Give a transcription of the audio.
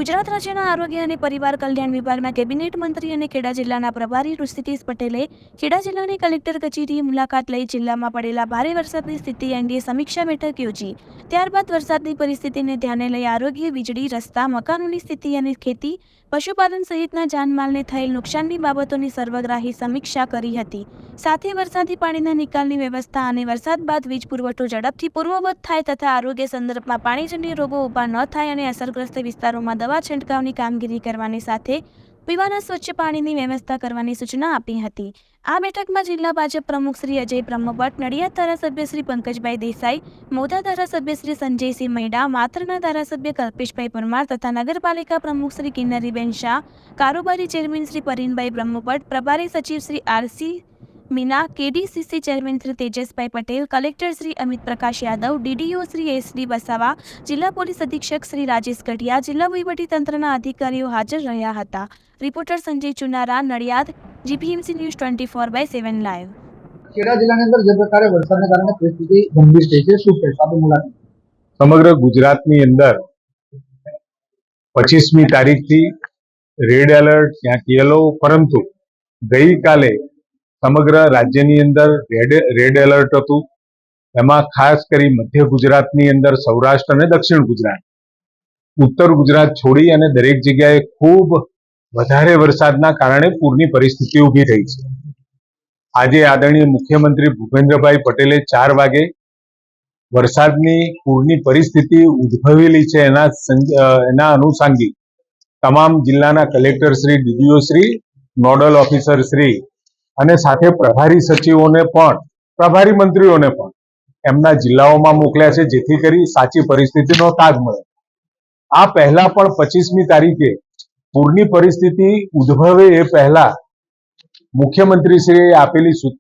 ગુજરાત રાજ્યના આરોગ્ય અને પરિવાર કલ્યાણ વિભાગના કેબિનેટ મંત્રી અને ખેડા જિલ્લાના પ્રભારી ઋષિકેશ પટેલે ખેડા જિલ્લાની કલેક્ટર કચેરીએ મુલાકાત લઈ જિલ્લામાં પડેલા ભારે વરસાદની સ્થિતિ અંગે સમીક્ષા બેઠક યોજી. ત્યારબાદ વરસાદની પરિસ્થિતિને ધ્યાને લઈ આરોગ્ય, વીજળી, રસ્તા, મકાનોની સ્થિતિ અને ખેતી, પશુપાલન સહિતના જાનમાલને થયેલ નુકસાનની બાબતોની સર્વગ્રાહી સમીક્ષા કરી હતી. સાથે વરસાદી પાણીના નિકાલની વ્યવસ્થા અને વરસાદ બાદ વીજ પુરવઠો ઝડપથી પૂર્વવત થાય તથા આરોગ્ય સંદર્ભમાં પાણીજન્ય રોગો ઊભા ન થાય અને અસરગ્રસ્ત વિસ્તારોમાં દવા છંટકાવની કામગીરી કરવાની સાથે પીવાના સ્વચ્છ પાણીની વ્યવસ્થા કરવાની સૂચના આપી હતી. આ બેઠકમાં જિલ્લા ભાજપ પ્રમુખ શ્રી અજય બ્રહ્મભટ્ટ, નડિયાદ ધારાસભ્ય શ્રી પંકજભાઈ દેસાઈ, મોઢા ધારાસભ્ય શ્રી સંજયસિંહ મૈડા, માતરના ધારાસભ્ય કલ્પેશભાઈ પરમાર તથા નગરપાલિકા પ્રમુખ શ્રી કિન્નરીબેન શાહ, કારોબારી ચેરમેન શ્રી પરીનભાઈ બ્રહ્મભટ્ટ, પ્રભારી સચિવ Shri RC Meena, KDCC chairman Shri Tejasbhai Patel, collector Shri Amit Prakash Yadav, DDO Shri SD Vasava, જિલ્લા પોલીસ અધિક્ષક શ્રી રાજેશ ગઢિયા, જિલ્લા વહીવટીતંત્રના અધિકારીઓ હાજર રહ્યા હતા. Reporter Sanjay Chunara, Nadiad, GPMC news 24/7 live. Kheda જિલ્લાની અંદર જે પ્રકારે વરસાદને કારણે પરિસ્થિતિ ગંભીર થઈ છે, શું કહેશો આપની મુલાકાત? સમગ્ર ગુજરાતની અંદર 25મી તારીખથી રેડ એલર્ટ, ક્યાંક યલો, પરંતુ ગઈકાલે સમગ્ર રાજ્યની અંદર રેડ એલર્ટ હતું. એમાં ખાસ કરી મધ્ય ગુજરાતની અંદર સૌરાષ્ટ્ર અને દક્ષિણ ગુજરાત, ઉત્તર ગુજરાત છોડી અને દરેક જગ્યાએ ખૂબ વધારે વરસાદના કારણે પૂરની પરિસ્થિતિ ઊભી થઈ છે. આજે આદરણીય મુખ્યમંત્રી ભૂપેન્દ્રભાઈ પટેલે 4 વાગે વરસાદની પૂરની પરિસ્થિતિ ઉદ્ભવેલી છે એના અનુસાંગિક તમામ જિલ્લાના collector Shri, DDO Shri, nodal officer Shri અને સાથે પ્રભારી સચિવોને પણ, પ્રભારી મંત્રીઓને પણ એમના જિલ્લાઓમાં મોકલ્યા છે, જેથી કરી સાચી પરિસ્થિતિનો તાગ મળે. આ પહેલા પણ 25મી તારીખે પૂરની પરિસ્થિતિ ઉદ્ભવે એ પહેલા મુખ્યમંત્રીશ્રીએ આપેલી સૂચના